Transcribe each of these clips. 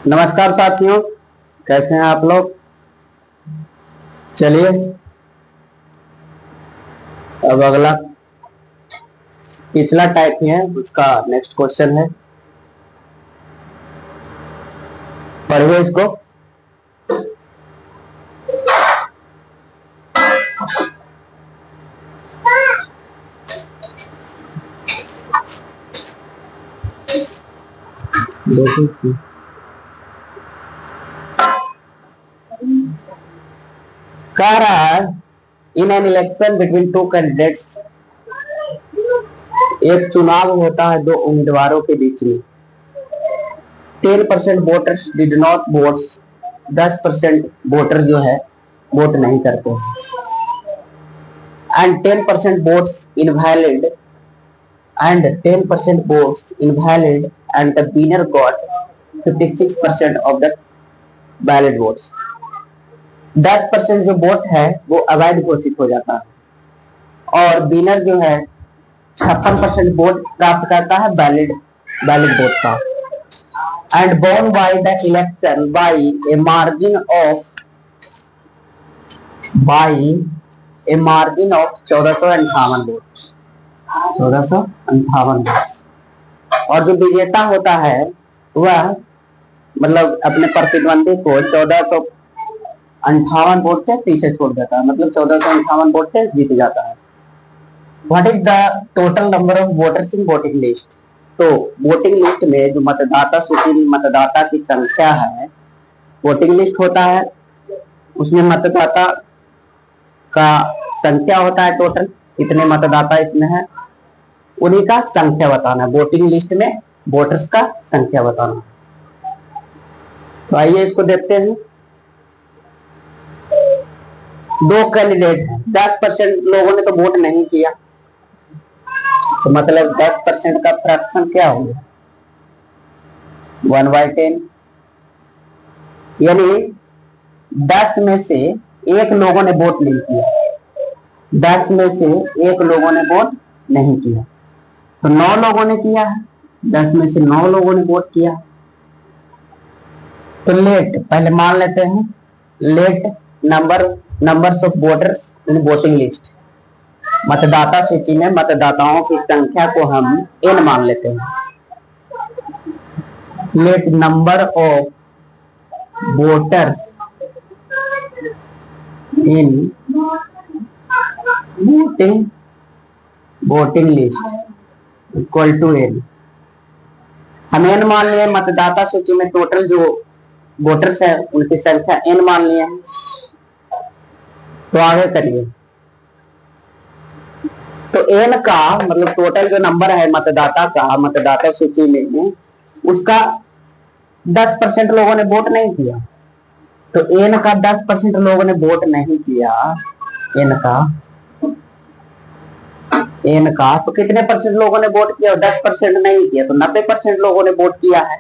नमस्कार साथियों, कैसे हैं आप लोग। चलिए अब अगला पिछला टाइप ही है, उसका नेक्स्ट क्वेश्चन है। पढ़िए इसको। देखिए कह रहा है, in an election between two candidates, एक चुनाव होता है दो उम्मीदवारों के बीच में। 10% voters did not votes, 10% voter जो है वोट नहीं करते, and 10% votes invalid and 10% votes invalid, and the winner got 56% of the valid votes। 10% जो वोट है वो अवैध घोषित हो जाता है और विनर जो है 56% वोट प्राप्त करता है वैलिड वोट का। And won by the election by a margin of 1458 vote, 1458 vote. और जो विजेता होता है वह मतलब अपने प्रतिद्वंदी को 1458 वोट से पीछे छोड़ देता है, मतलब 1458 वोट से जीत जाता है। What is the total number of voters in voting list. तो वोटिंग लिस्ट में जो मतदाता सूची में मतदाता की संख्या है, वोटिंग लिस्ट होता है उसमें मतदाता का संख्या होता है, टोटल कितने मतदाता इसमें है उन्हीं का संख्या बताना। वोटिंग लिस्ट में वोटर्स का संख्या बताना। तो आइए इसको देखते हैं। दो कैंडिडेट हैं, 10% लोगों ने तो वोट नहीं किया, तो मतलब 10% का फ्रैक्शन क्या हो गया, 1/10। यानी 10 में से एक लोगों ने वोट नहीं किया, 10 में से एक लोगों ने वोट नहीं किया, तो 9 लोगों ने किया है, 10 में से 9 लोगों ने वोट किया। तो लेट पहले मान लेते हैं, late numbers of voters in voting list, मतदाता सूची में मतदाताओं की संख्या को हम n मान लेते हैं। Let number of voters in voting list equal to n। हम n मान लिए, मतदाता सूची में टोटल जो वोटर्स है उनकी संख्या n मान लिए हैं। तो आगे करिए। तो n का मतलब टोटल जो नंबर है मतदाता का मतदाता सूची में, उसका 10% लोगों ने वोट नहीं किया, तो n का 10% लोगों ने वोट नहीं किया, n का तो कितने परसेंट लोगों ने वोट किया, 10% नहीं किया, तो 90% लोगों ने वोट किया है।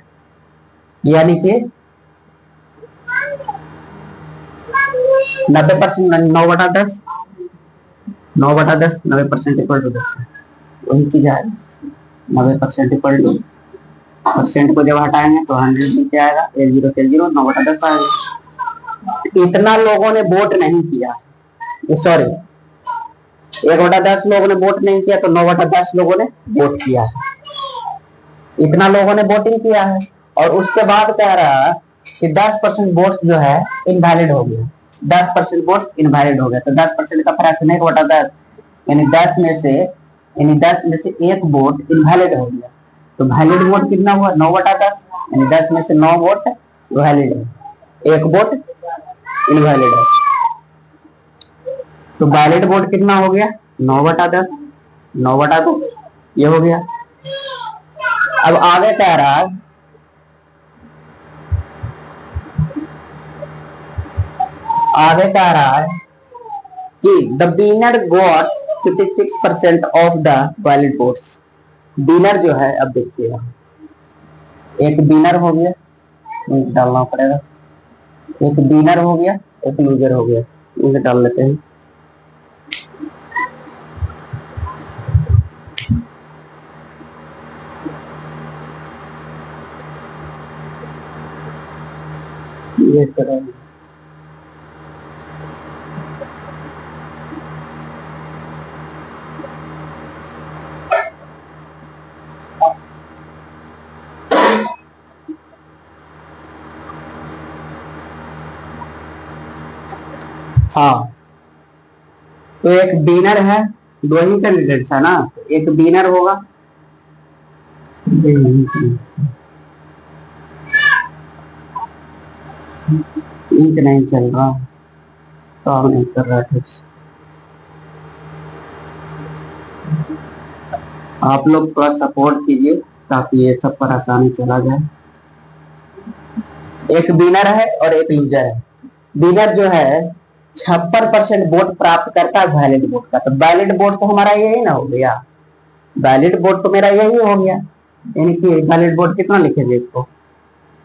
यानी कि 90%, 9/10, 9/10, 90% इक्वल टू 10, वही चीज है। 90% इक्वल टू, परसेंट को जब हटाएंगे तो 100 नीचे आएगा, 0 से 0, 9/10 आएगा। इतना लोगों ने वोट नहीं किया, सॉरी 1/10 लोगों ने वोट नहीं किया, तो 9/10 लोगों ने वोट किया है। इतना लोगों ने वोटिंग किया है। और उसके बाद कह रहा है कि 10% वोट जो है इनवैलिड हो गया, 10% वोट इनवैलिड हो गया, तो 10% का फ्रैक्शन 1/10, यानी 10 में से एक वोट इनवैलिड हो गया। तो वैलिड वोट कितना हुआ, 9/10, यानी 10 में से 9 वोट वैलिड है, एक वोट इनवैलिड है। तो वैलिड वोट कितना हो गया, 9/10, 9/10 ये हो गया। अब आगे कह रहा है, कि the winner got 56% of the valid votes. Winner जो है, अब देखिए एक विनर हो गया, डालना पड़ेगा, एक विनर हो गया, एक लूजर हो गया, इसे डाल लेते हैं। ये तरह हाँ, तो एक विनर है, दो ही कैंडिडेट्स है ना, तो एक विनर होगा, इंक नहीं चल रहा, काम नहीं कर रहा ठीक से। आप लोग थोड़ा सपोर्ट कीजिए ताकि ये सब पर आसानी चला जाए। एक विनर है और एक लूजर है। विनर जो है 56% वोट प्राप्त करता है वैलिड वोट का, तो वैलिड वोट तो हमारा यही ना हो गया, वैलिड वोट तो मेरा यही हो गया, यानी कि वैलिड वोट कितना लिखेंगे इसको,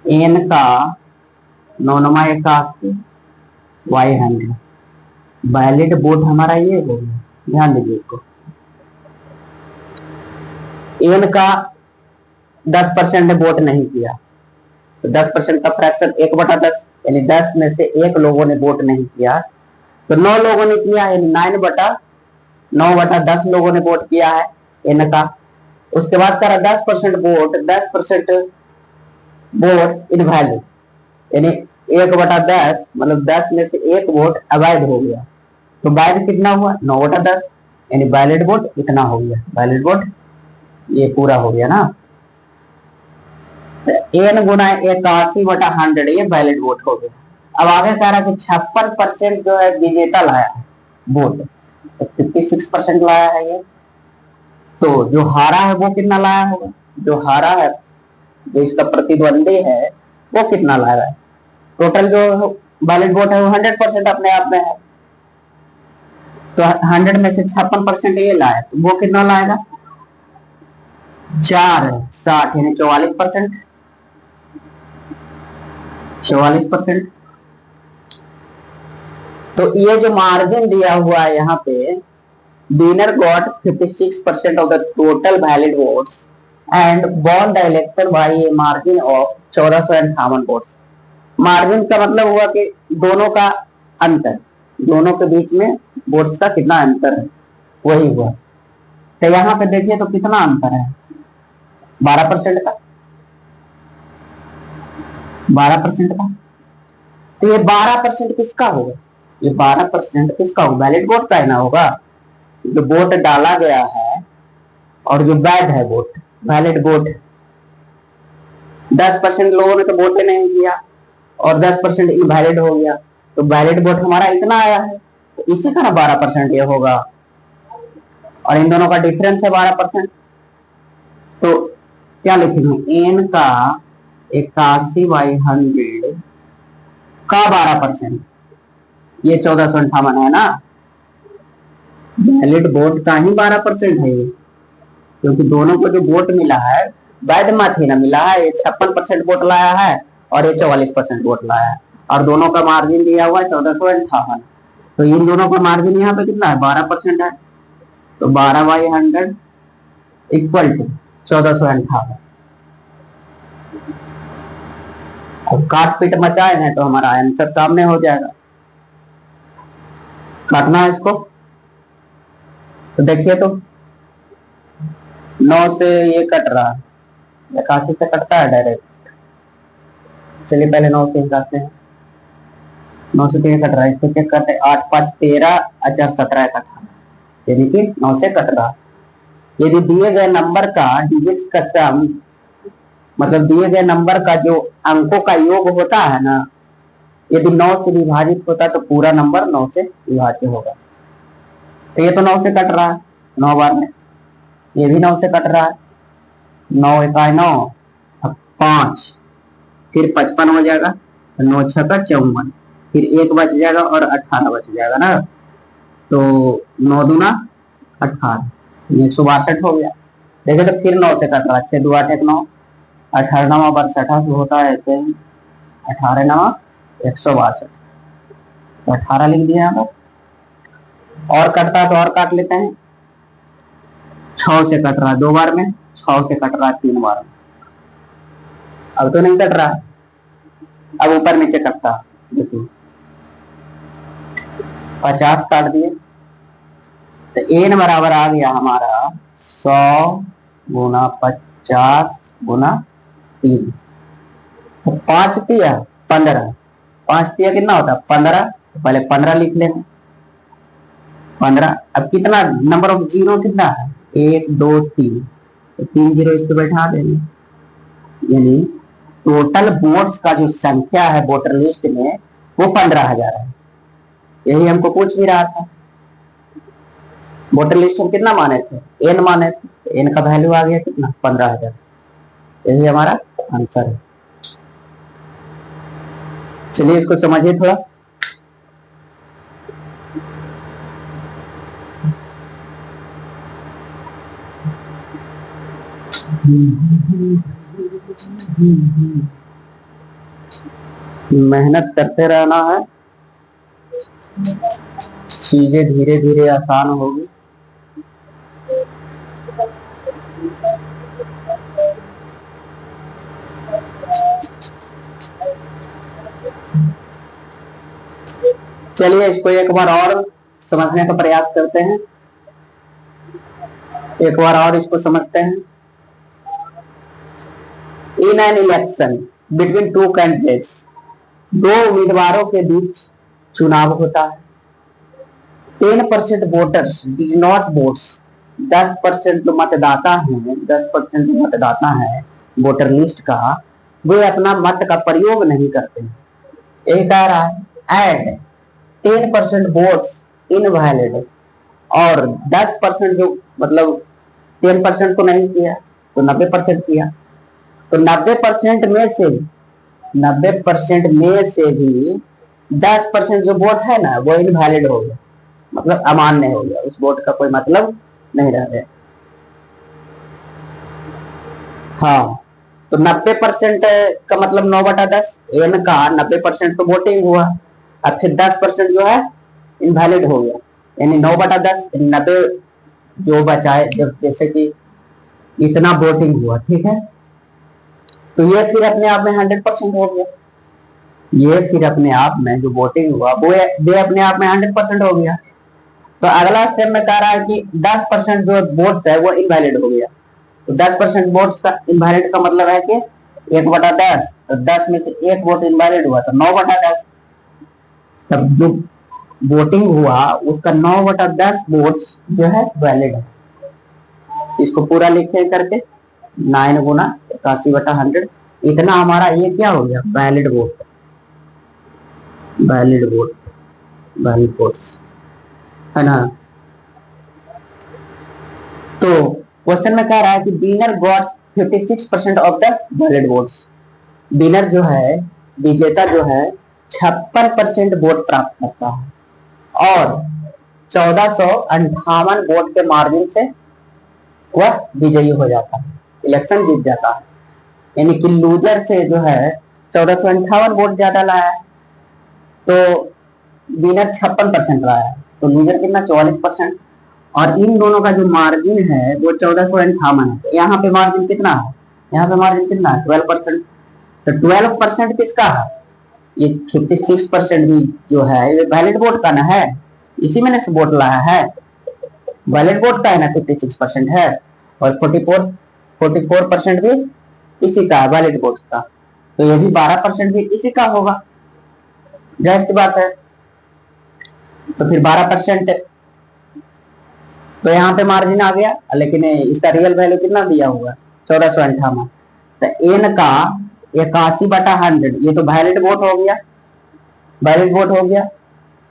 एन का 9×81 वाई 100, वैलिड वोट हमारा ये हो गया, ध्यान दीजिए इसको। एन का 10% ने वोट नहीं किया, तो 10% का फ्रैक्शन 1/10, यानी 10 में से एक लोगों ने वोट नहीं किया, तो 9 लोगों ने किया, यानी 9/10 लोगों ने वोट किया है एन का। उसके बाद करा 10% वोट, 10% वोट इनवैलिड, यानी 1/10 मतलब 10 में से एक वोट अवैध हो गया, तो वैध कितना हुआ 9/10, यानी वैलिड वोट इतना हो गया, वैलिड वोट ये पूरा हो गया ना। एन गुना 81/100 ये वैलिड वोट हो गया। अब आगे कह रहा कि 56% जो है विजेता लाया है वोट, तो 56% लाया है ये, तो जो हारा है वो कितना लाया होगा, जो हारा है जो इसका प्रतिद्वंदी है वो कितना लाया है। टोटल जो वैलिड वोट है वो 100% अपने आप में है, तो 100 में से 56% ये लाया, तो वो कितना लाएगा 4×60 यानी 44%, 44%। तो ये जो मार्जिन दिया हुआ है यहाँ पे, winner got 56% of the total valid votes and won the election by a margin of 1458 votes. Margin का मतलब हुआ कि दोनों का अंतर, दोनों के बीच में वोट्स का कितना अंतर है, वही हुआ। तो यहाँ पे देखिए तो कितना अंतर है, 12% का, 12% का। तो ये 12% किसका होगा, ये 12% किसका होगा, वैलिड वोट का ही ना होगा। जो वोट डाला गया है और जो वैध है वोट, वैलिड वोट, 10% लोगों ने तो वोट नहीं किया और 10% इनवैलिड हो गया, तो वैलिड वोट हमारा इतना आया है, तो इसी का ना 12% ये होगा, और इन दोनों का डिफरेंस है 12%। तो क्या लिखेंगे, एन का 81/100 का 12%, ये 1458 है ना, वैलिड वोट का ही 12% है ये, क्योंकि दोनों को जो वोट मिला है वैध माथी ना मिला है, ये 56% वोट लाया है और ये 44% वोट लाया है, और दोनों का मार्जिन दिया हुआ है 1458, तो इन दोनों का मार्जिन यहाँ पे कितना है 12% है, तो 12/100 इक्वल टू 1458। अब काट पीट मचाए हैं तो हमारा आंसर सामने हो जाएगा, काटना है इसको, तो देखिए तो 9 से ये कट रहा है, 81 से कटता है डायरेक्ट, चलिए पहले 9 से निकालते हैं, 9 से तो ये कट रहा है, इसको चेक करते हैं, 8 5 13 4 17 कट रहा, यानी कि 9 से कट रहा। यदि दिए गए नंबर का डिजिट्स का सम, मतलब दिए गए नंबर का जो अंकों का योग होता है ना, यदि 9 से विभाजित होता तो पूरा नंबर 9 से विभाज्य होगा, तो ये तो 9 से कट रहा है 9 बार में, ये भी 9 से कट रहा है, 9 1 9, 5, फिर 55 हो जाएगा, 9 6 54, फिर 1 बच जाएगा और 18 बच जाएगा ना, तो 9 दूना 18, 162 हो गया। देखे तो फिर 9 से कट रहा है, 6 2 8 1 9, 18 9 62 से होता है ऐसे ही, 18 9 162, तो 18 लिख दिया यहाँ पर, और कटता है तो और काट लेते हैं, 6 से कट रहा है 2 बार में, 6 से कट रहा है 3 बार में, अब तो नहीं कट रहा, अब ऊपर नीचे करता, देखिए 50 काट दिए तो एन बराबर आ गया हमारा 100 गुना 50 गुना 3, तो 5 दिया 15, 5 दिया कितना होता है 15, तो पहले 15 लिख लेना 15। अब कितना नंबर ऑफ जीरो कितना है 1 2 3, तो 3 जीरो इस पे बैठा देंगे, यानी टोटल वोट्स का जो संख्या है वोटर लिस्ट में वो 15,000 है। यही हमको पूछ भी रहा था, वोटर लिस्ट हम कितना माने थे एन माने थे, एन का वैल्यू आ गया कितना 15,000, यही हमारा आंसर है। चलिए इसको समझिए थोड़ा। मेहनत करते रहना है, चीजें धीरे धीरे आसान होगी। चलिए इसको एक बार और समझने का प्रयास करते हैं, एक बार और इसको समझते हैं। In an election between two candidates, दो उम्मीदवारों के बीच चुनाव होता है। 10% वोटर्स डिड नॉट वोट्स, 10% जो मतदाता हैं, 10% जो मतदाता है वोटर लिस्ट का, वे अपना मत का प्रयोग नहीं करते। यही कह रहा है एंड 10% वोट्स इनवैलिड, और 10% जो मतलब 10% तो नहीं किया तो 90% किया, तो 90% में से 90% में से भी 10% जो वोट है ना वो इनवैलिड हो गया, मतलब अमान्य हो गया, उस वोट का कोई मतलब नहीं रह गया। हाँ, तो 90% का मतलब 9/10, एन का 90% तो वोटिंग हुआ, अब फिर 10% जो है इनवैलिड हो गया, यानी 9/10 90 जो बचाए, जब जैसे कि इतना वोटिंग हुआ, ठीक है, तो ये फिर अपने आप में 100% हो गया, ये फिर अपने आप में जो वोटिंग हुआ वो अपने आप में 100% हो गया। तो अगला स्टेप में कह रहा है कि 10% जो वोट्स है वो इनवैलिड हो गया, तो 10% वोट्स का इनवैलिड का मतलब है कि 1/10, तो 10 में से एक वोट इनवैलिड हुआ तो 9/10, तब जो वोटिंग हुआ उसका 9/10 वोट्स जो है वैलिड है। इसको पूरा लिखे करके 9 गुना 81/100, इतना हमारा ये क्या हो गया valid vote, valid vote, valid votes है ना। तो क्वेश्चन में कह रहा है कि winner got 56% of the valid votes, winner जो है, विजेता जो है 56% वोट प्राप्त करता है और 1458 वोट के मार्जिन से वह विजयी हो जाता है, इलेक्शन जीत जाता है। यानी कि लूजर से जो है 1458 वोट ज्यादा लाया है, तो विनर 56% लाया है, तो लूजर कितना 44%, और इन दोनों का जो मार्जिन है वो 1458 है। यहाँ पे मार्जिन कितना है, यहाँ पे मार्जिन कितना है 12%, तो 12% किसका है, ये 56% भी जो है ये वैलिड वोट का ना है, इसी में से वोट लाया है, वैलिड वोट का है ना 56% है, और 44% भी इसी का है वैलिड वोट का, तो ये भी 12% भी इसी का होगा, जाहिर सी बात है। तो फिर 12%, तो यहाँ पे मार्जिन आ गया, लेकिन इसका रियल वैल्यू कितना दिया हुआ 1458, तो एन का 81/100, ये तो वैलिड वोट हो गया, वैलिड वोट हो गया,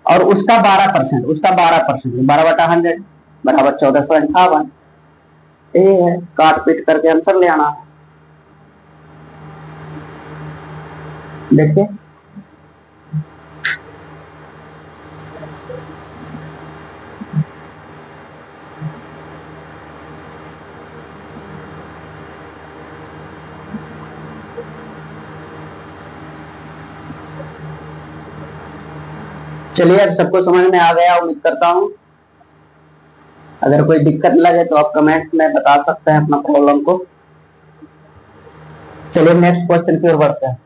और उसका 12%, उसका 12%, 12/100 बराबर 1458, ये है, काट पीट करके आंसर ले आना। देखिए चलिए अब सबको समझ में आ गया उम्मीद करता हूँ, अगर कोई दिक्कत लगे तो आप कमेंट्स में बता सकते हैं अपना प्रॉब्लम को। चलिए नेक्स्ट क्वेश्चन की ओर बढ़ते हैं।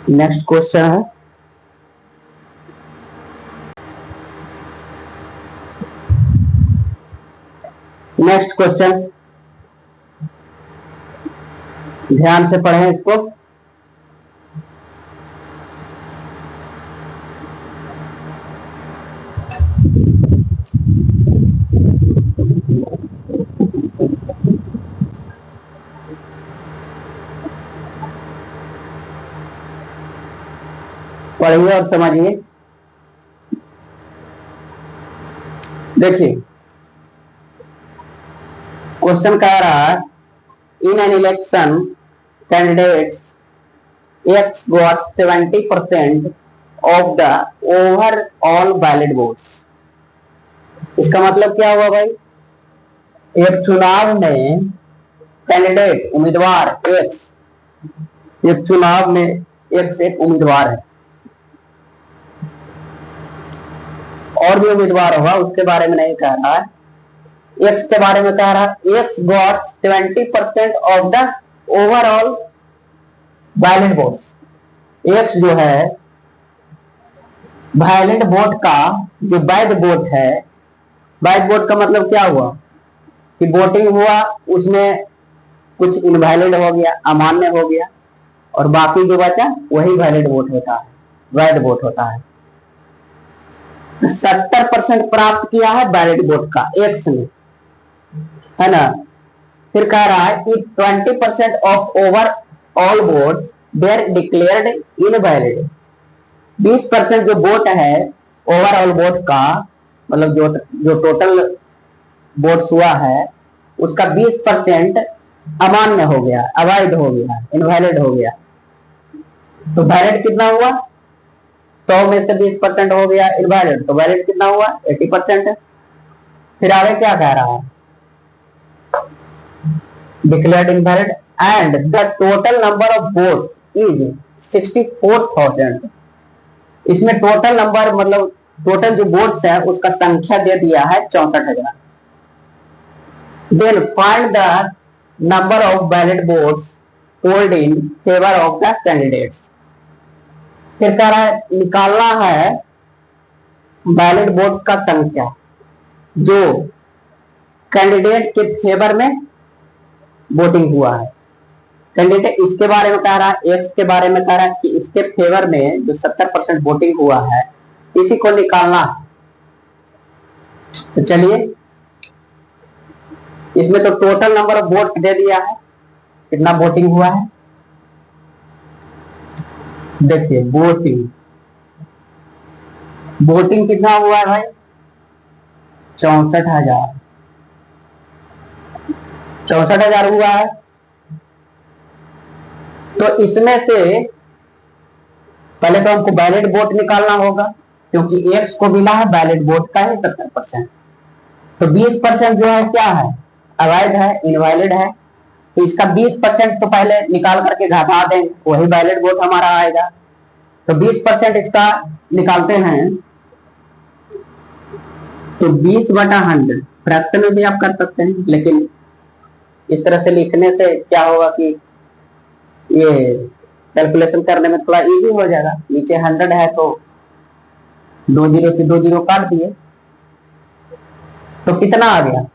नेक्स्ट क्वेश्चन है, नेक्स्ट क्वेश्चन ध्यान से पढ़ें इसको। पढ़िए और समझिए। देखिए क्वेश्चन कह रहा है, in an election candidates X got 70% of the overall valid votes। इसका मतलब क्या हुआ भाई, एक चुनाव में कैंडिडेट उम्मीदवार X, एक चुनाव में X एक उम्मीदवार है, और भी उम्मीदवार होगा उसके बारे में नहीं कह रहा है, X के बारे में कह रहा है। X got 70% of the overall valid votes. X जो है वैलिड वोट का जो वैध वोट है, वैध वोट का मतलब क्या हुआ कि वोटिंग हुआ उसमें कुछ इनवैलिड हो गया, अमान्य हो गया, और बाकी जो बचा वही वैलिड वोट होता है, वैध वोट होता है। 70% प्राप्त किया है वैलिड वोट का X ने, है ना। फिर कह रहा है कि 20% of over all votes there declared invalid. 20% जो वोट है ओवरऑल वोट का, मतलब जो टोटल वोट्स हुआ है उसका 20% अमान्य हो गया, अवैध हो गया, इनवैलिड हो गया। तो वैलिड कितना हुआ, 100 में से 20% हो गया इनवैलिड, तो वैलिड कितना हुआ 80%। फिर आगे क्या कह रहा है, declared invalid and the total number of votes is 64,000। इसमें टोटल नंबर मतलब टोटल जो वोट्स है उसका संख्या दे दिया है 64,000। Then find the number of valid votes polled in favour of the candidates. फिर कह रहा है निकालना है वैलिड वोट्स का संख्या जो कैंडिडेट के फेवर में वोटिंग हुआ है। कैंडिडेट इसके बारे में कह रहा है, एक्स के बारे में कह रहा है कि इसके फेवर में जो 70% वोटिंग हुआ है इसी को निकालना है। तो चलिए इसमें तो टोटल नंबर ऑफ वोट्स दे दिया है, कितना वोटिंग हुआ है देखिए। वोटिंग कितना हुआ है भाई, 64,000, 64,000 हुआ है। तो इसमें से पहले तो हमको वैलिड वोट निकालना होगा, क्योंकि एक्स को मिला है वैलिड वोट का ही 70%। तो 20% जो है क्या है, अवैध है, इनवैलिड है। तो इसका 20% तो पहले निकाल करके घटा देंगे, वही वैलिड वोट हमारा आएगा। तो 20% इसका निकालते हैं, तो 20/100 फ्रैक्शन में भी आप कर सकते हैं, लेकिन इस तरह से लिखने से क्या होगा कि ये कैलकुलेशन करने में थोड़ा इजी हो जाएगा। नीचे 100 है तो 2 जीरो से 2 जीरो काट दिए, तो कितना आ गया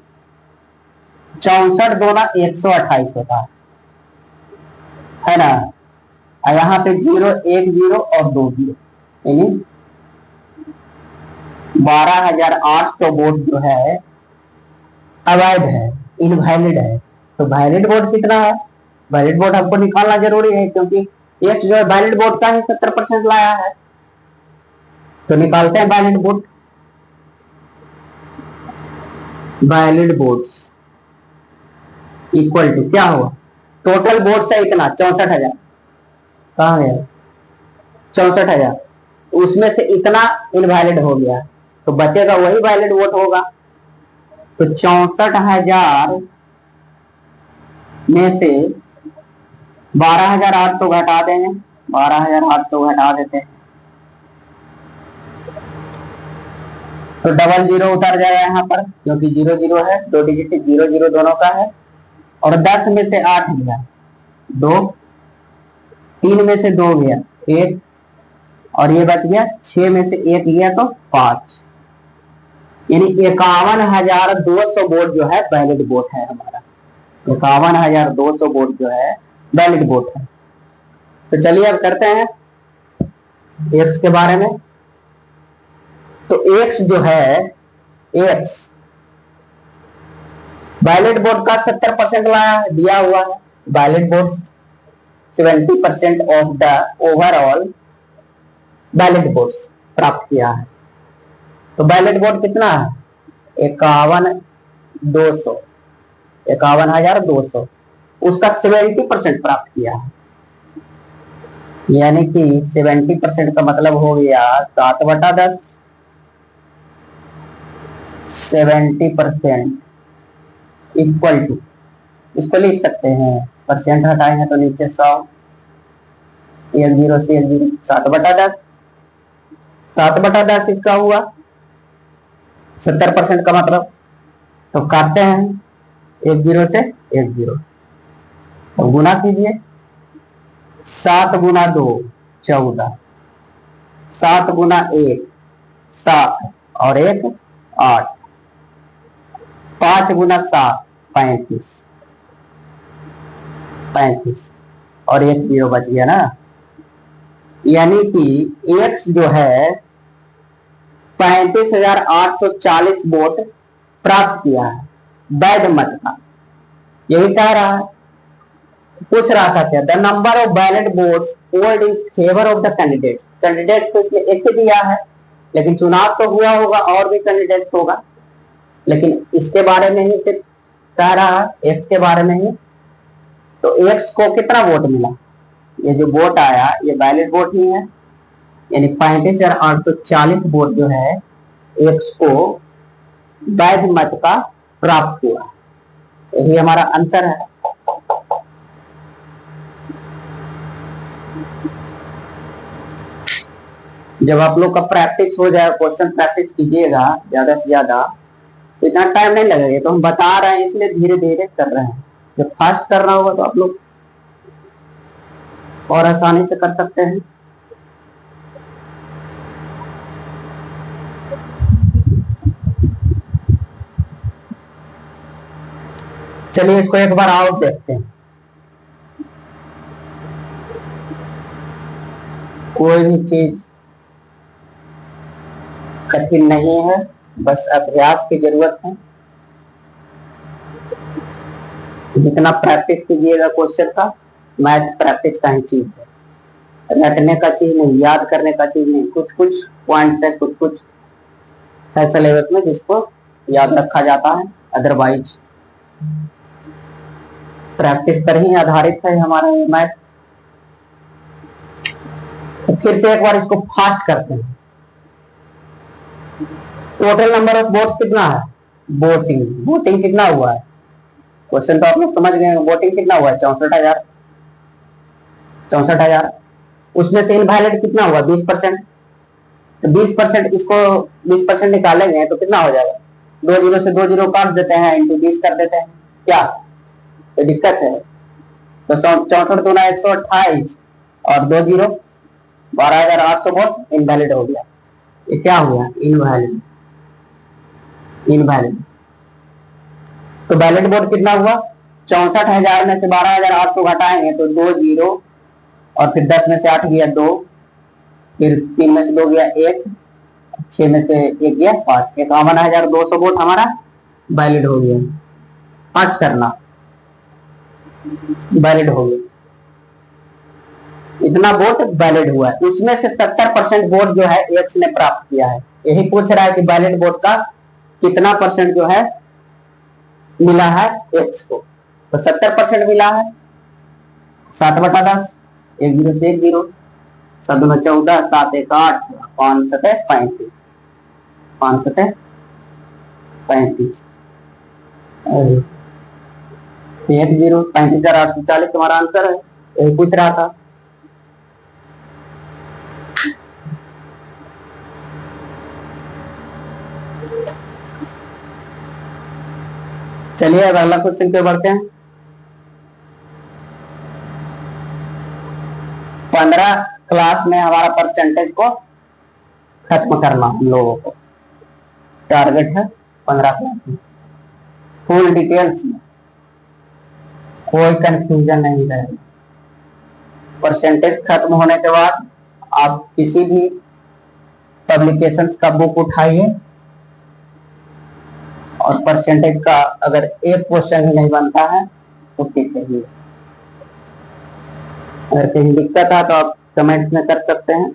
64 दूना 128 होता है ना। और यहाँ पे 0 1 0 और 2 जीरो, यानी 12,800 वोट जो है अवैध है, इनवैलिड है। तो वैलिड वोट कितना है, वैलिड वोट हमको निकालना जरूरी है, क्योंकि एक्स जो है वैलिड वोट का ही 70% लाया है। तो निकालते हैं valid vote. Valid votes equal to क्या हुआ, टोटल वोट है इतना 64,000, कहा गया 64,000, उसमें से इतना इनवैलिड हो गया, तो बचेगा वही वैलिड वोट होगा। तो 64,000 में से 12,800 घटा देंगे, 12,800 घटा देते हैं, तो डबल जीरो उतर जाएगा यहाँ पर, क्योंकि 0 0 है, 2 डिजिट 0 0 दोनों का है। और 10 में से 8 गया, 2, 3 में से 2 गया, एक, और ये बच गया 6 में से एक गया तो 5, यानी 51,200 वोट जो है वैलिड वोट है हमारा। 51,200 वोट जो है वैलिड वोट है। तो चलिए अब करते हैं एक्स के बारे में। तो एक्स जो है, एक्स वैलिड वोट का 70% लाया है, दिया हुआ है। Valid vote 70% of the overall valid votes प्राप्त किया है। तो वैलिड वोट कितना है? 51,200, 51,200, उसका 70% प्राप्त किया है, यानी कि 70% का मतलब हो गया 7/10। 70% इक्वल टू, इसको लिख सकते हैं, परसेंट हटाएंगे तो नीचे 100, 10 से 10, 7/10। 7/10 इसका हुआ 70% का मतलब। तो काटते हैं 10 से 10, तो गुना कीजिए। 7 गुना 2 14, 7 गुना 1 7 और 1 8, 5 गुना 7 35, 35 और 1 0 बच गया ना, यानी कि एक्स जो है 35,840 वोट प्राप्त किया है वैध मत का। यही कह रहा है, पूछ रहा था क्या, the number of ballot votes polled in favour of the candidates. Candidates तो इसमें एक ही दिया है, लेकिन चुनाव तो हुआ होगा और भी कैंडिडेट्स होगा, लेकिन इसके बारे में ही सिर्फ कह रहा है, एक्स के बारे में ही। तो एक्स को कितना वोट मिला? ये जो वोट आया ये वैलिड वोट ही है, यानी 35,840 वोट जो है एक्स को वैध मत का प्राप्त हुआ। यही हमारा आंसर है। जब आप लोग का प्रैक्टिस हो जाए, क्वेश्चन प्रैक्टिस कीजिएगा ज्यादा से ज्यादा, तो इतना टाइम नहीं लगेगा। तो हम बता रहे हैं इसलिए धीरे धीरे कर रहे हैं। जब फास्ट करना होगा तो आप लोग और आसानी से कर सकते हैं। चलिए इसको एक बार और देखते हैं। कोई भी चीज कठिन नहीं है, बस अभ्यास की जरूरत है। जितना प्रैक्टिस कीजिएगा क्वेश्चन का, मैथ प्रैक्टिस का ही चीज है, रटने का चीज नहीं, याद करने का चीज नहीं। कुछ कुछ पॉइंट्स है, कुछ कुछ है सिलेबस में जिसको याद रखा जाता है, अदरवाइज प्रैक्टिस पर ही आधारित है हमारा मैथ। तो फिर से एक बार इसको फास्ट करते हैं। टोटल नंबर ऑफ वोट्स कितना है? वोटिंग, वोटिंग कितना हुआ है? क्वेश्चन तो आप लोग समझ गए। वोटिंग कितना हुआ है? 64,000, 64,000। उसमें से इनवैलिड कितना हुआ? 20%। तो 20%, इसको 20% निकालेंगे तो कितना हो जाएगा? 2 जीरो से 2 जीरो काट देते हैं, इंटू 20 कर देते हैं। क्या तो दिक्कत है? तो 64 दूना 128 और 2 जीरो 12,800 वोट इनवैलिड हो गया। ये क्या हुआ? Invalid, invalid. तो वैलिड वोट कितना हुआ? 64,000 में से 12,800 घटाएंगे तो 2 जीरो, और फिर 10 में से 8 गया 2, फिर 3 में से 2 गया 1, 6 में से 1 गया 5। 51,200 वोट हमारा वैलिड हो गया। पास करना वैलिड हो गया, इतना वोट वैलिड हुआ है। उसमें से 70% वोट जो है एक्स ने प्राप्त किया है। यही पूछ रहा है कि वैलिड वोट का कितना परसेंट जो है मिला है एक्स को। तो 70% मिला है। 7/10, 1 जीरो से 1 जीरो, 7 दूना 14, 7 1 8, 5 7 35, 5 7 35, 1 जीरो, 35,840 तुम्हारा आंसर है। यही पूछ रहा था। चलिए अब अगला क्वेश्चन पे बढ़ते हैं। 15 क्लास में हमारा परसेंटेज को खत्म करना, हम लोगों को टारगेट है 15 क्लास में, फुल डिटेल्स में, कोई कंफ्यूजन नहीं रहेगा। परसेंटेज खत्म होने के बाद आप किसी भी पब्लिकेशंस का बुक उठाइए और परसेंटेज का अगर एक क्वेश्चन ही नहीं बनता है तो ठीक है। अगर कहीं दिक्कत है तो आप कमेंट्स में कर सकते हैं,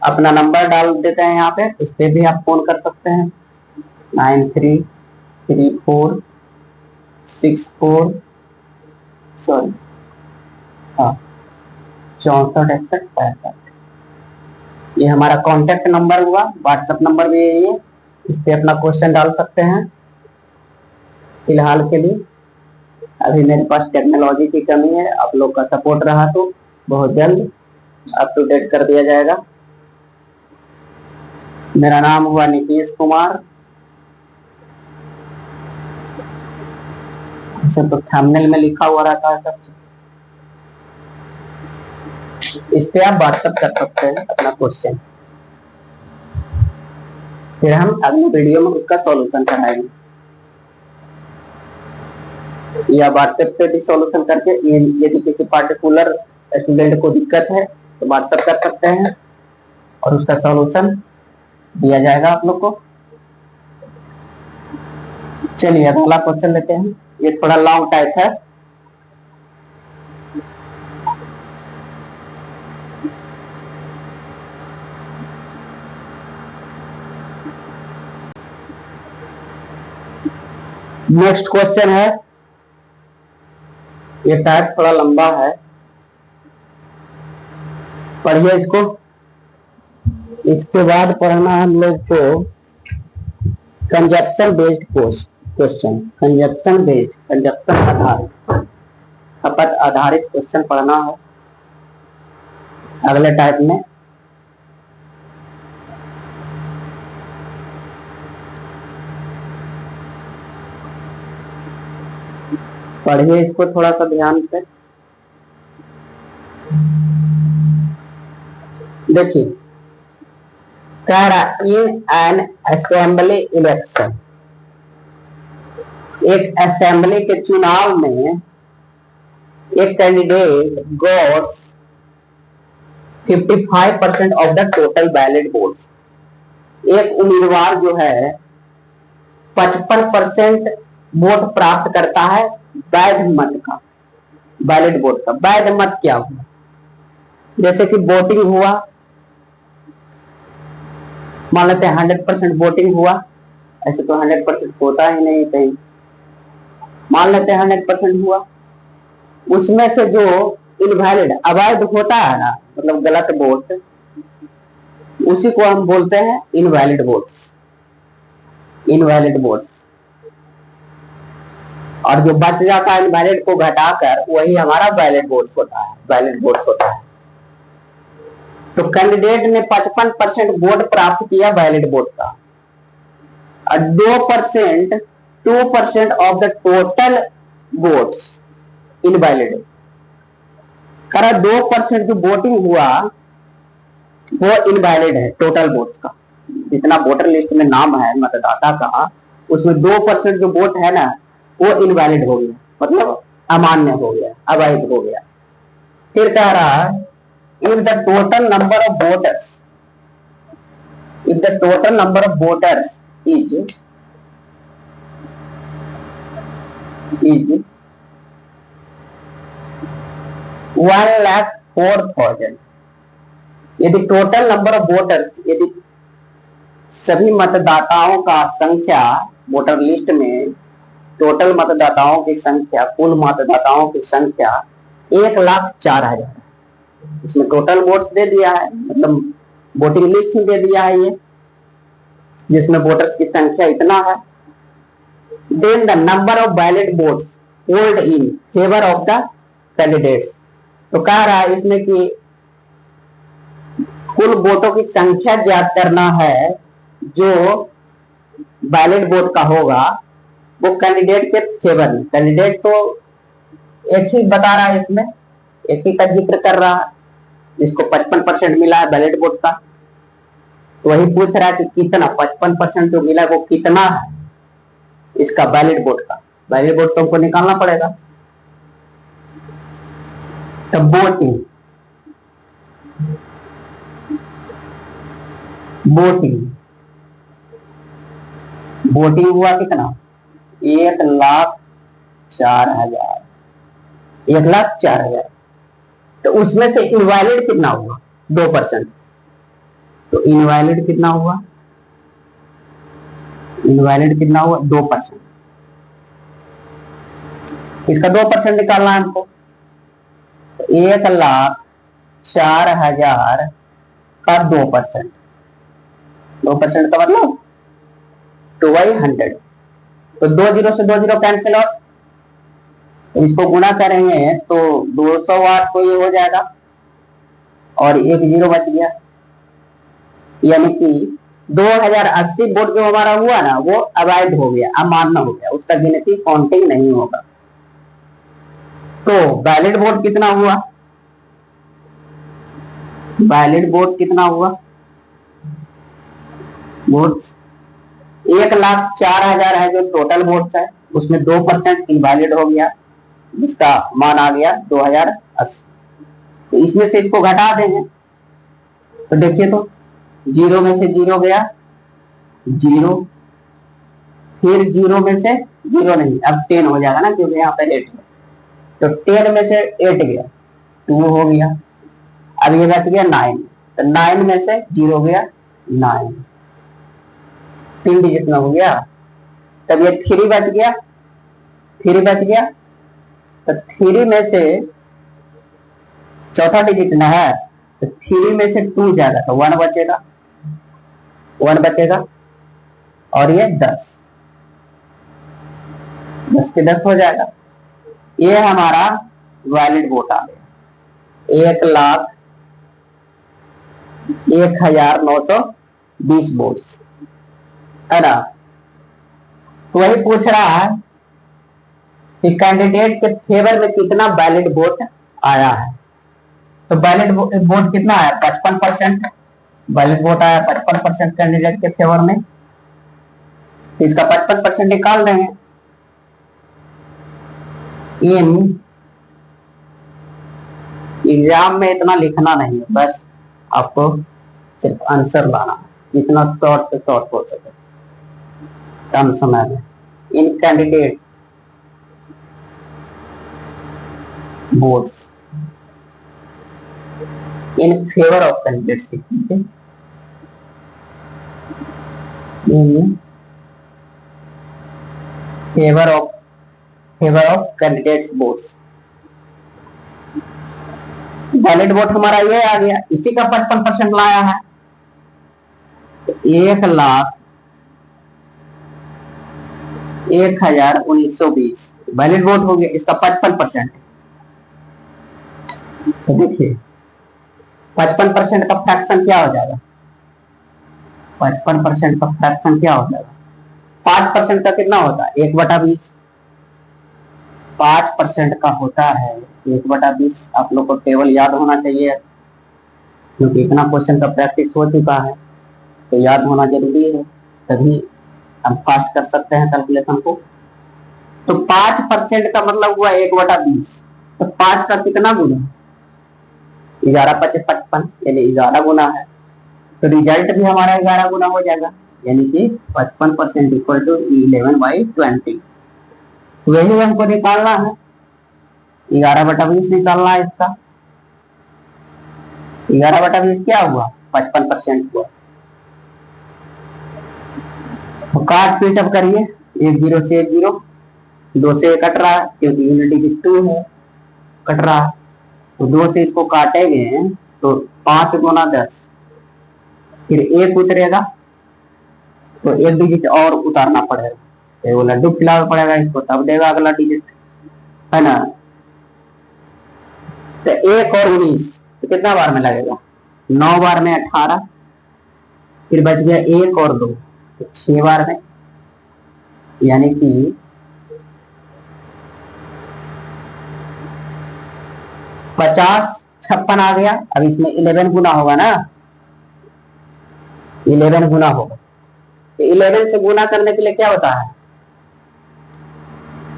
अपना नंबर डाल देते हैं यहाँ पे, इस पे भी आप फोन कर सकते हैं 933464 64 61 ये हमारा कांटेक्ट नंबर हुआ। व्हाट्सएप नंबर भी यही है, इस पे अपना क्वेश्चन डाल सकते हैं। फिलहाल के लिए अभी मेरे पास टेक्नोलॉजी की कमी है, आप लोग का सपोर्ट रहा तो बहुत जल्द अप टू डेट कर दिया जाएगा। मेरा नाम हुआ नीतीश कुमार, सब तो थंबनेल में लिखा हुआ रहता है सब। इस पे आप व्हाट्सएप कर सकते हैं अपना क्वेश्चन, फिर हम अगले वीडियो में उसका सॉल्यूशन कराएंगे, या व्हाट्सएप पे भी सॉल्यूशन करके यदि किसी पार्टिकुलर स्टूडेंट को दिक्कत है तो व्हाट्सएप कर सकते हैं और उसका सॉल्यूशन दिया जाएगा आप लोग को। चलिए अगला क्वेश्चन लेते हैं, ये थोड़ा लॉन्ग टाइप है। नेक्स्ट क्वेश्चन है, ये टाइप थोड़ा लंबा है, पढ़िए इसको। इसके बाद पढ़ना हम लोग को कंजप्शन बेस्ड क्वेश्चन, कंजप्शन आधारित, खपत आधारित क्वेश्चन पढ़ना है अगले टाइप में। पढ़िए इसको थोड़ा सा ध्यान से। देखिए कह रहा इन एन असेंबली इलेक्शन, एक असेंबली के चुनाव में एक candidate gots 55% of the total ballot votes. एक उम्मीदवार जो है 55% वोट प्राप्त करता है वैध मत का, बैलेट वोट का। वैध मत क्या हुआ? जैसे कि वोटिंग हुआ, मान लेते हैं 100% वोटिंग हुआ, ऐसे तो 100% होता ही नहीं कहीं, मान लेते हैं 100% हुआ, उसमें से जो इनवैलिड अवैध होता है ना, मतलब गलत वोट, उसी को हम बोलते हैं इनवैलिड वोट्स, इनवैलिड वोट्स। और जो बच जाता है इनवैलिड को घटाकर वही हमारा वैलिड वोट्स होता है, वैलिड वोट्स होता है। तो कैंडिडेट ने 55% वोट प्राप्त किया वैलिड वोट का, और 2% of the total votes invalid. करा 2% जो वोटिंग हुआ वो इनवैलिड है टोटल वोट्स का, जितना वोटर लिस्ट में नाम है मतदाता का, उसमें 2% जो वोट है ना वो इनवैलिड हो गया, मतलब अमान्य हो गया, अवैध हो गया। फिर कह रहा है if the total number of voters, if the total number of voters is 1,04,000, यदि टोटल नंबर ऑफ वोटर्स, यदि सभी मतदाताओं का संख्या वोटर लिस्ट में टोटल मतदाताओं की संख्या, कुल मतदाताओं की संख्या 1,04,000, इसमें टोटल वोट्स दे दिया है, मतलब वोटिंग लिस्ट दे दिया है ये, जिसमें वोटर्स की संख्या इतना है। Then the number of valid votes polled in favour of the candidates. तो कह रहा है इसमें कि कुल वोटों की संख्या ज्ञात करना है जो वैलिड वोट का होगा वो कैंडिडेट के फेवर में। कैंडिडेट तो एक ही बता रहा है, इसमें एक ही का जिक्र कर रहा है, जिसको 55% मिला है बैलेट वोट का, तो वही पूछ रहा है कि कितना 55% जो मिला है वो कितना है इसका बैलेट वोट का। बैलेट वोट तो हमको निकालना पड़ेगा। तब वोटिंग वोटिंग वोटिंग हुआ कितना 1,04,000, 1,04,000। तो उसमें से इनवैलिड कितना हुआ 2%। तो इनवैलिड कितना हुआ, इनवैलिड कितना हुआ 2%। इसका 2% निकालना है हमको। 1,04,000 का 2%, 2% का मतलब 2/100। तो 2 जीरो से 2 जीरो कैंसिल आउट, तो इसको गुणा करेंगे तो 200 वाट तो ये हो जाएगा और 1 जीरो बच गया, यानी कि 2080 वोट जो हमारा हुआ ना वो अवैध हो गया, अमान्य हो गया, उसका गिनती काउंटिंग नहीं होगा। तो वैलिड वोट कितना हुआ, वैलिड वोट कितना हुआ, वोट 1,04,000 है जो टोटल वोट्स है, उसमें 2% इनवैलिड हो गया जिसका मान आ गया 2080। तो इसमें से इसको घटा देंगे तो देखिए तो जीरो में से जीरो गया जीरो, फिर जीरो में से जीरो नहीं, अब 10 हो जाएगा ना क्योंकि यहाँ पे 8 है। तो 10 में से 8 गया 2 हो गया, अब ये बच गया 9। तो 9 में से जीरो गया 9, 3 डिजिट में हो गया। तब ये 3 बच गया, 3 बच गया, तो 3 में से चौथा डिजिट ना है, तो 3 में से 2 जाएगा तो 1 बचेगा, 1 बचेगा और ये 10 के 10 हो जाएगा। ये हमारा वैलिड वोट आ गया 1,01,920 वोट है ना। तो वही पूछ रहा है कि कैंडिडेट के फेवर में कितना वैलिड वोट आया है। तो वैलिड वोट कितना आया 55%, वैलिड वोट आया 55% कैंडिडेट के फेवर में। तो इसका 55% निकाल देंगे। इन एग्जाम में इतना लिखना नहीं है, बस आपको सिर्फ आंसर लाना है, जितना शॉर्ट से शॉर्ट हो सके कम समय में। In candidate votes in favour of candidates, in favour of candidates votes. Valid vote हमारा ये आ गया, इसी का 55% लाया है, 1,01,1920 वैलिड वोट हो गया, इसका 55%। तो देखिए 55% का फ्रैक्शन क्या हो जाएगा, 55% का फ्रैक्शन क्या हो जाएगा, 5% का कितना होता है 1/20, 5% का होता है 1/20। आप लोग को टेबल याद होना चाहिए क्योंकि इतना क्वेश्चन का प्रैक्टिस हो चुका है, तो याद होना जरूरी है, तभी हम फास्ट कर सकते हैं कैलकुलेशन को। तो 5% का मतलब हुआ 1/20, तो 5 का कितना गुना 11×5 = 55, यानी 11 गुना है। तो रिजल्ट भी हमारा 11 गुना हो जाएगा, यानी कि 55% इक्वल टू 11/20। वही हमको निकालना है, 11/20 निकालना है इसका। 11/20 क्या हुआ 55% हुआ। तो काट पीट अब करिए, 1 जीरो से 1 जीरो, 2 से कट रहा है क्योंकि यूनिट डिजिट 2 है, कट रहा है। तो 2 से इसको काटेंगे तो 5 गुना 10, फिर 1 उतरेगा तो 1 डिजिट और उतारना पड़ेगा, तो वो लड्डू खिलाना पड़ेगा इसको, तब देगा अगला डिजिट, है ना। तो 1 और 19 तो कितना बार में लगेगा 9 बार में 18, फिर बच गया 1 और 2 तो 6 बार में, यानी कि 50 56 आ गया। अब इसमें 11 गुना होगा ना, 11 गुना होगा। तो 11 से गुना करने के लिए क्या होता है,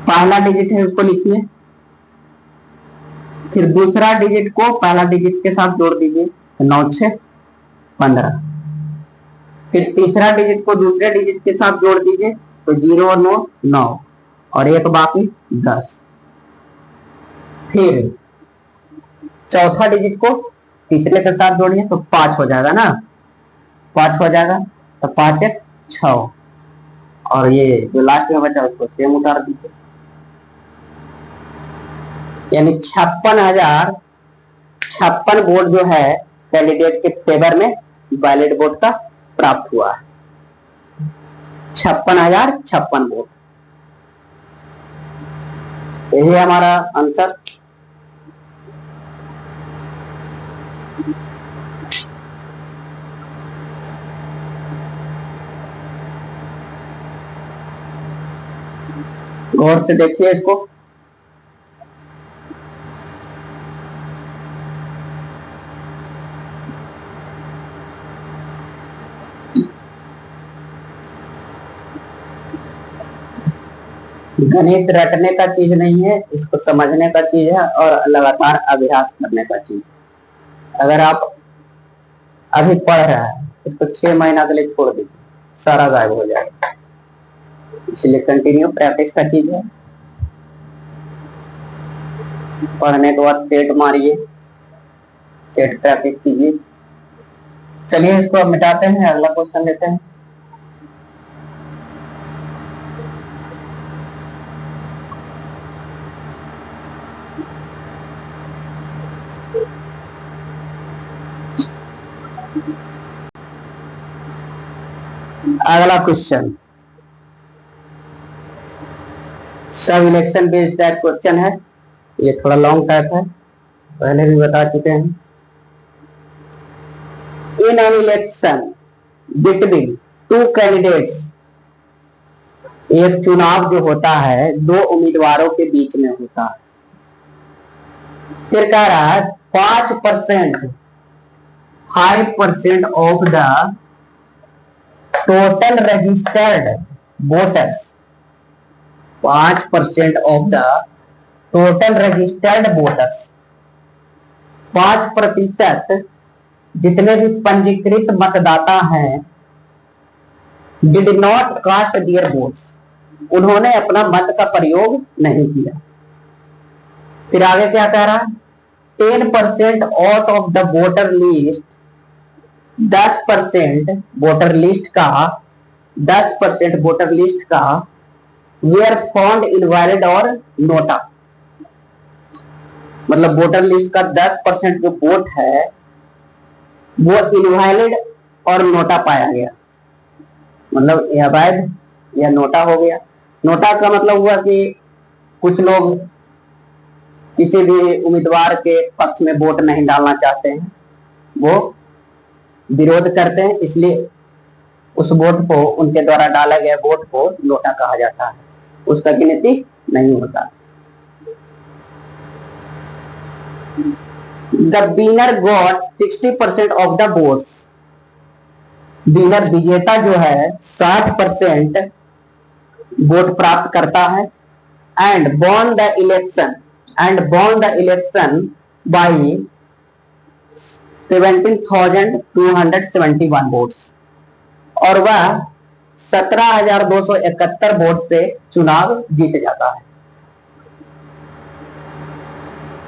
पहला डिजिट है उसको लिखिए, फिर दूसरा डिजिट को पहला डिजिट के साथ जोड़ दीजिए, तो 9 6 15। फिर तीसरा डिजिट को दूसरे डिजिट के साथ जोड़ दीजिए, तो 0 और 9 9, और एक बाकी 10। फिर चौथा डिजिट को तीसरे के साथ जोड़िए तो 5 हो जाएगा ना, 5 हो जाएगा। तो 5 1 6, और ये जो लास्ट में बचा उसको सेम उतार दीजिए, यानी 56,056 वोट जो है कैंडिडेट के फेवर में बैलेट वोट का प्राप्त हुआ है। 56,056 वोट, यही हमारा आंसर। गौर से देखिए इसको। गणित रटने का चीज नहीं है, इसको समझने का चीज है और लगातार अभ्यास करने का चीज। अगर आप अभी पढ़ रहा है, इसको 6 महीना के लिए छोड़ दीजिए, सारा गायब हो जाएगा। इसलिए कंटिन्यू प्रैक्टिस का चीज है। पढ़ने के बाद सेट मारिए, सेट प्रैक्टिस कीजिए। चलिए इसको अब मिटाते हैं, अगला क्वेश्चन लेते हैं। अगला क्वेश्चन सब इलेक्शन बेस्ड टाइप क्वेश्चन है, ये थोड़ा लॉन्ग टाइप है, पहले भी बता चुके हैं। In an election between two candidates, एक चुनाव जो होता है दो उम्मीदवारों के बीच में होता है। फिर कह रहा है 5% 5% of the total registered voters, 5% of the total registered voters, 5% जितने भी पंजीकृत मतदाता हैं, did not cast their votes, उन्होंने अपना मत का प्रयोग नहीं किया। फिर आगे क्या कह रहा है, 10% out of the voter list, 10% voter list का, 10% वोटर लिस्ट का वेयर फाउंड इनवैलिड और नोटा, मतलब वोटर लिस्ट का 10% जो वोट है वो इनवैलिड और नोटा पाया गया, मतलब यह अवैध या नोटा हो गया। नोटा का मतलब हुआ कि कुछ लोग किसी भी उम्मीदवार के पक्ष में वोट नहीं डालना चाहते हैं, वो विरोध करते हैं, इसलिए उस वोट को, उनके द्वारा डाला गया वोट को नोटा कहा जाता है, उसका गिनती नहीं होता। The winner got 60% of the votes, winner विजेता जो है 60% वोट प्राप्त करता है। And won the election, and won the election by 17,271 votes, और वह 17,271 वोट से चुनाव जीत जाता है।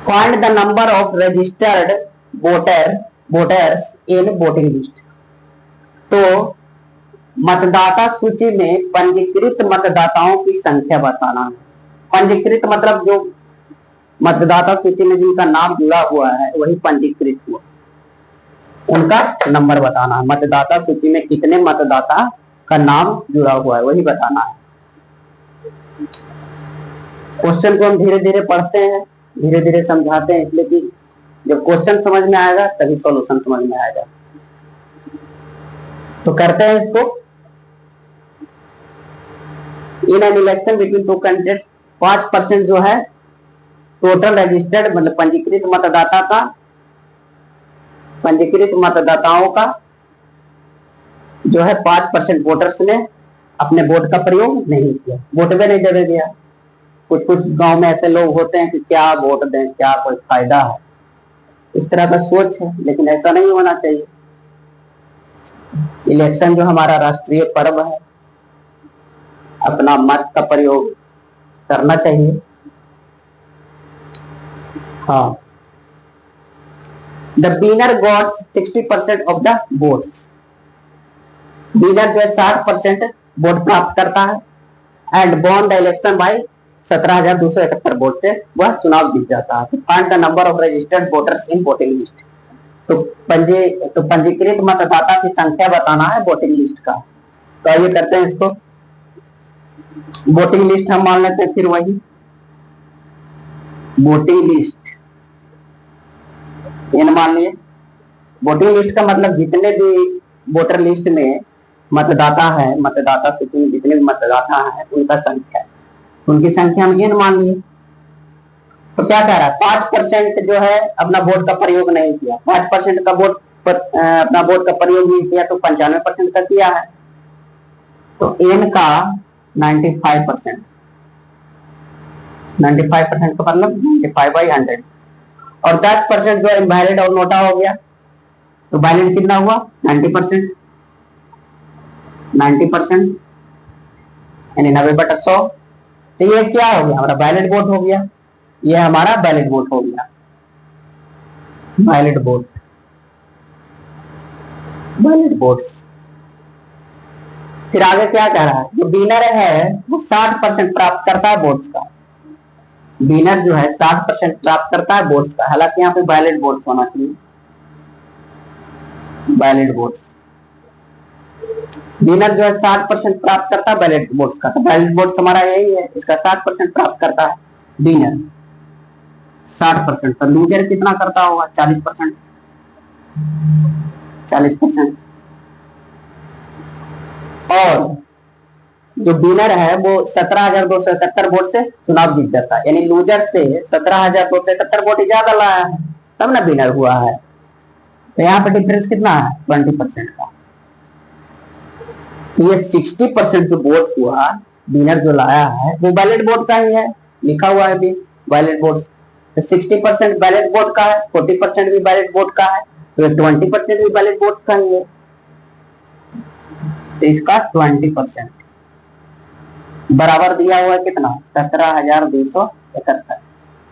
Find the number of registered voters in voting list, तो मतदाता सूची में पंजीकृत मतदाताओं की संख्या बताना है। पंजीकृत मतलब जो मतदाता सूची में जिनका नाम जुड़ा हुआ है वही पंजीकृत हुआ, उनका नंबर बताना है। मतदाता सूची में कितने मतदाता का नाम जुड़ा हुआ है वही बताना है। क्वेश्चन को हम धीरे धीरे पढ़ते हैं, धीरे धीरे समझाते हैं, इसलिए कि जब क्वेश्चन समझ में आएगा तभी सॉल्यूशन समझ में आएगा। तो करते हैं इसको। In an election between two candidates, 5% जो है टोटल रजिस्टर्ड मतलब पंजीकृत मतदाता का पंजीकृत मतदाताओं का जो है 5% वोटर्स ने अपने वोट का प्रयोग नहीं किया, वोट में नहीं देने दिया। कुछ कुछ गांव में ऐसे लोग होते हैं कि क्या वोट दें, क्या कोई फायदा है, इस तरह का सोच है, लेकिन ऐसा नहीं होना चाहिए। इलेक्शन जो हमारा राष्ट्रीय पर्व है, अपना मत का प्रयोग करना चाहिए। हाँ, the winner got 60% of the votes. Winner जो है 60% वोट प्राप्त करता है and won the election by 17,271 vote से वह चुनाव जीत जाता है। Find the number of registered voters in voting list. तो पंजीकृत मतदाता की संख्या बताना है वोटिंग लिस्ट का। तो आइए करते हैं इसको। वोटिंग लिस्ट हम मान लेते हैं, फिर वही वोटिंग लिस्ट इन मान लिए। वोटिंग लिस्ट का मतलब जितने भी वोटर लिस्ट में मतदाता है, मतदाता सूची में जितने भी मतदाता है उनका संख्या, उनकी संख्या हम इन मान लिए। तो क्या कह रहा है, 5% जो है अपना वोट का प्रयोग नहीं किया, 5% का वोट अपना वोट का प्रयोग नहीं किया, तो 95% का किया है। तो एन का 95%, 95% का मतलब 95/100। और 10% जो इनवैलिड और नोटा हो गया, तो वैलिड कितना हुआ 90%, 90% यानी 90/100। तो ये क्या हो गया, हमारा वैलिड वोट हो गया, ये हमारा वैलिड वोट हो गया, वैलिड वोट, वैलिड वोट्स। फिर आगे क्या कह रहा है, जो विनर है वो 60% प्राप्त करता है वोट्स का। विनर जो है 60% प्राप्त करता है वोट्स का, हालांकि यहाँ पे वैलिड वोट्स होना चाहिए, वैलिड वोट्स। विनर जो है 60% प्राप्त करता है वैलिड वोट्स का, तो वैलिड वोट्स हमारा यही है, इसका 60% प्राप्त करता है विनर 60%। तो लूजर कितना करता होगा 40%, 40%। और जो विनर है वो 17,271 वोट से चुनाव जीत जाता है, यानी लूजर से 17,271 वोट ज्यादा लाया है, तब ना विनर हुआ है। तो यहाँ पे डिफरेंस कितना है 20% का। ये 60% जो वोट हुआ विनर जो लाया है वो वैलिड वोट का ही है, लिखा हुआ है भी वैलिड वोट। तो 60% वैलिड वोट का है, 40% भी वैलिड वोट का है, तो 20% भी वैलिड वोट का ही है। तो इसका 20% बराबर दिया हुआ है कितना 17,271,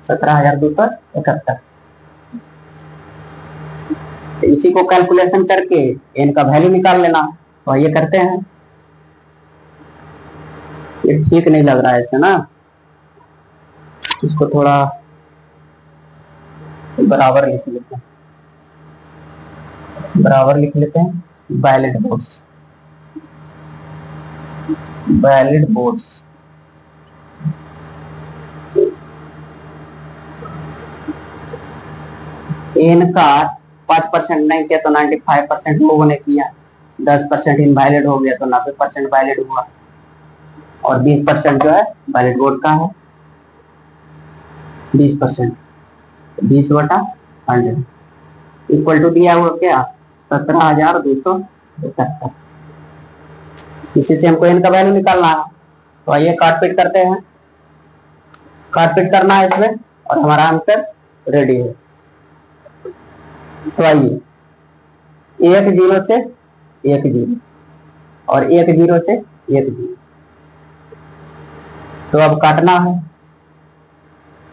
17,271। तो इसी को कैलकुलेशन करके इनका वैल्यू निकाल लेना। तो ये करते हैं, ये ठीक नहीं लग रहा है ऐसे ना, इसको थोड़ा बराबर लिख लेते हैं, बराबर लिख लेते हैं। वैलिड वोट्स, वैलिड वोट्स इनका 5% नहीं किया तो 95% लोगों ने किया, 10% इनवैलिड हो गया तो 90% वैलिड हुआ, और 20% जो है वैलिड वोट का है, 20%, 20/100 इक्वल टू दिया हुआ क्या 17,271। इसी से हमको इनका वैल्यू निकालना है। तो आइए काटपीट करते हैं, काटपीट करना है इसमें और हमारा आंसर रेडी है। तो आइए 1 0 से 1 0 और 1 0 से 1 0। तो अब काटना है,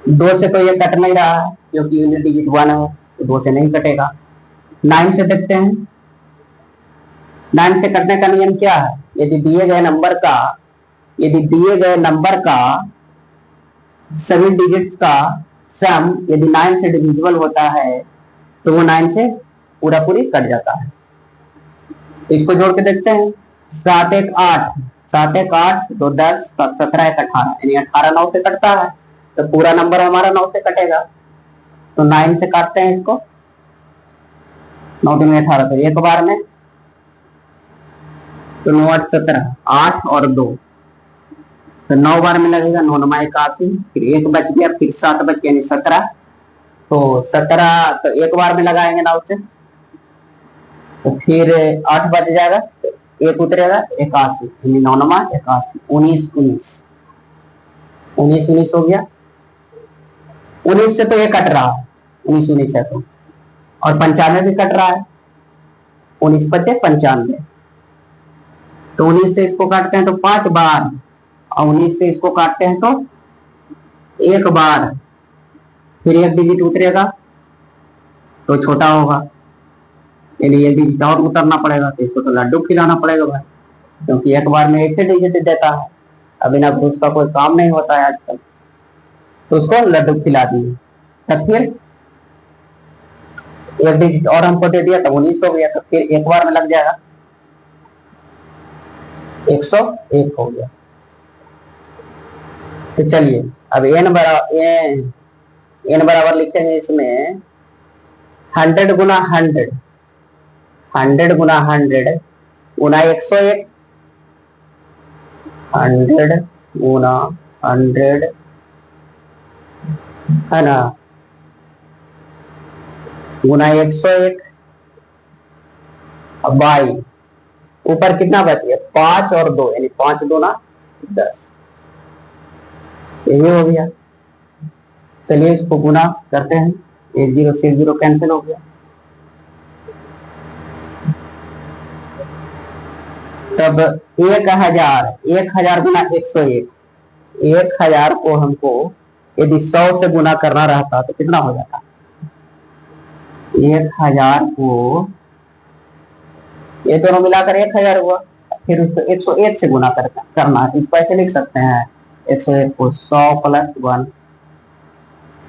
2 से तो ये कट नहीं रहा है क्योंकि यूनिट डिजिट 1 है, तो 2 से नहीं कटेगा। 9 से देखते हैं, 9 से कटने का नियम क्या है, यदि दिए गए नंबर का सभी डिजिट्स का सम यदि 9 से डिविजिबल होता है तो वो 9 से पूरा पूरी कट जाता है। तो इसको जोड़ के देखते हैं, 7 1 8, 7 1 8, 2 10, 7 17 1 18, यानी 18 9 से कटता है, तो पूरा नंबर हमारा 9 से कटेगा। तो 9 से काटते हैं इसको, 9 3 18, तो एक बार में, तो 9 8 17, 8 और 2, तो 9 बार में लगेगा, 9 9 81, फिर 1 बच गया, फिर 7 बच गया, यानी 17। तो 17 तो एक बार में लगाएंगे 9 से, तो फिर 8 बच जाएगा, तो एक उतरेगा 81, 9 81, 19 19 19 19 हो गया। 19 से तो ये कट रहा है, 19 19 है तो, और 95 भी कट रहा है, 19 बचे 95। तो 19 से इसको काटते हैं तो 5 बार, और 19 से इसको काटते हैं तो 1 बार, फिर 1 डिजिट उतरेगा तो छोटा होगा, यानी 1 डिजिट और उतरना पड़ेगा, तो इसको तो लड्डू खिलाना पड़ेगा भाई, क्योंकि एक बार में 1 ही डिजिट देता है। अब बिना घूस का कोई काम नहीं होता है आजकल, तो उसको लड्डू खिला दिए। तब फिर 1 डिजिट और हमको दे दिया, तो 19 हो गया, तो फिर एक बार में लग जाएगा, 101 हो गया। तो चलिए अब n बराबर लिखेंगे इसमें 100 गुना 100, 100 गुना 100 गुना 101, 100 गुना 100 है ना, गुना 101 बाई, ऊपर कितना बच गया 5 और 2, यानी 5 दूना 10, यही हो गया। चलिए इसको गुना करते हैं, 1 0 से 0 कैंसिल हो गया। तब 1000 गुना 101, 1000 को हमको यदि 100 से गुना करना रहता तो कितना हो जाता, 1000 को ये दोनों मिलाकर 1000 हुआ, फिर उसको 101 से गुना करना है, इसको ऐसे लिख सकते हैं 101 को 100 प्लस 1,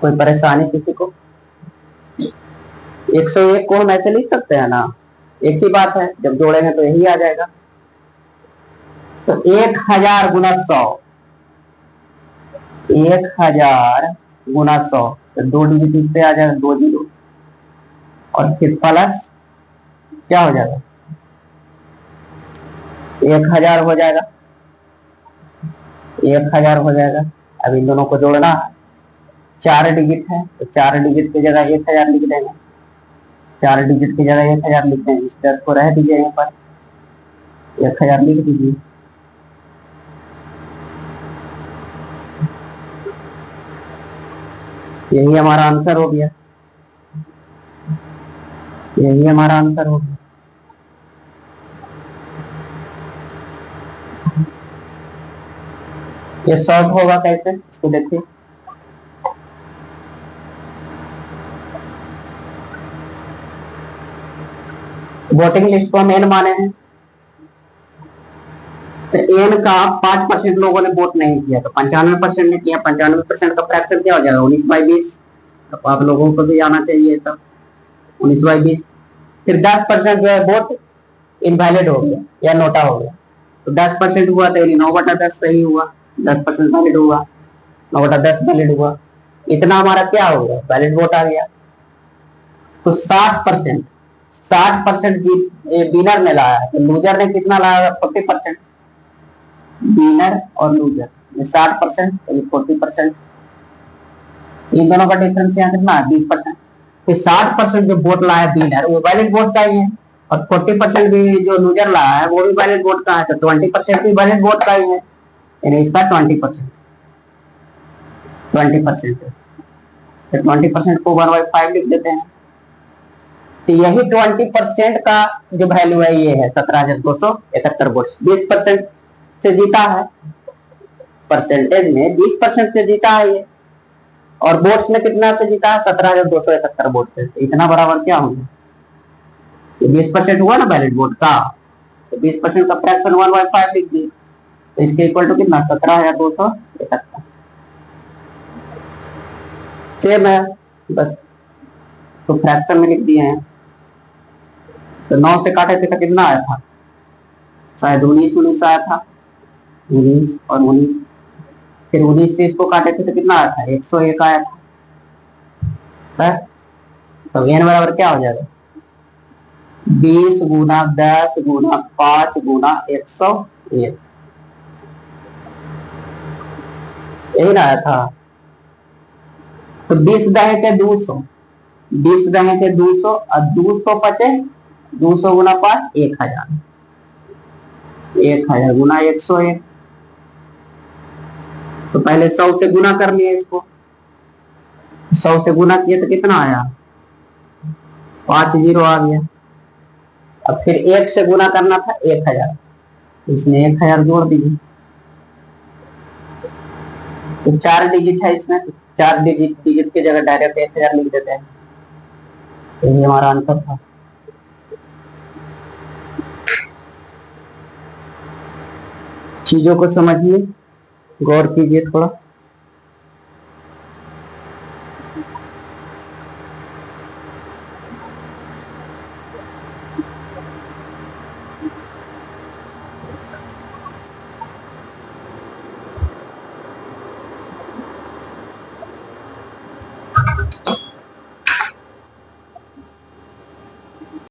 कोई परेशानी किसी को, 101 को हम ऐसे लिख सकते हैं ना, एक ही बात है, जब जोड़ेंगे तो यही आ जाएगा। तो 1000 गुना 100, 1000 गुना 100, तो 2 डिजिट इस पे आ जाएगा, 2 0, और फिर प्लस क्या हो जाएगा 1000 हो जाएगा, 1000 हो जाएगा। अब इन दोनों को जोड़ना है, 4 डिजिट है तो 4 डिजिट की जगह 1000 लिख देंगे, 4 डिजिट की जगह 1000 लिख देंगे, इस 10 को रह दीजिए यहाँ पर, 1000 लिख दीजिए। यही हमारा आंसर हो गया, यही हमारा आंसर हो गया। ये सॉल्व होगा कैसे, इसको देखिए, वोटिंग लिस्ट को हम एन माने हैं, तो एन का 5% लोगों ने वोट नहीं किया, तो 95% ने किया, 95% का फ्रैक्शन क्या हो जाएगा 19/20, तो आप लोगों को भी आना चाहिए सब, 19/20। फिर 10% जो है वोट इनवैलिड हो गया या नोटा हो गया, तो 10% हुआ तो 9/10 सही हुआ, 10% वैलिड हुआ, 9/10 वैलिड हुआ, इतना हमारा क्या हो गया वैलिड वोट आ गया। तो 60% जीत विनर ने लाया, तो लूजर ने कितना लाया 40%, विनर और लूजर में 60%, तो ये 40%, इन दोनों का डिफरेंस यहाँ कितना है 20%। फिर 60% जो वोट लाया विनर वो वैलिड वोट का ही है, और 40% भी जो लूजर लाया है वो भी वैलिड वोट का है, तो 20% भी वैलिड वोट का ही है, यानी इसका 20%, 20%, तो 20% को 1/5 लिख देते हैं। तो यही 20% का जो वैल्यू है ये है 17,271 वोट, 20% से जीता है, परसेंटेज में 20% से जीता है ये, और वोट्स में कितना से जीता है 17,271 वोट से, तो इतना बराबर क्या होगा, 20% हुआ ना वैलिड वोट का, तो 20% का फ्रैक्शन 1/5 लिख दिए, तो इसके इक्वल टू कितना 17,271, सेम है, बस तो फ्रैक्शन में लिख दिए हैं। तो 9 से काटे थे तो कितना आया था, शायद 19 आया था, 19 और 19, फिर 19 से इसको काटे थे तो कितना आया था 101 आया था, तो n बराबर क्या हो जाएगा 20 गुना 10 गुना 5 गुना 101, यही ना आया था। तो 20 दहे के 200, 20 दहे के 200 और 200 पचे 200 गुना 5 1000, 1000 गुना 101। तो पहले 100 से गुना कर लिया इसको, 100 से गुना किया तो कितना आया, 5 जीरो आ गया। अब फिर 1 से गुना करना था 1000, इसमें 1000 जोड़ दिए। तो 4 डिजिट है इसमें, 4 डिजिट की जगह डायरेक्ट 1000 लिख देते हैं। तो ये हमारा आंसर था। चीजों को समझिए, गौर कीजिए थोड़ा।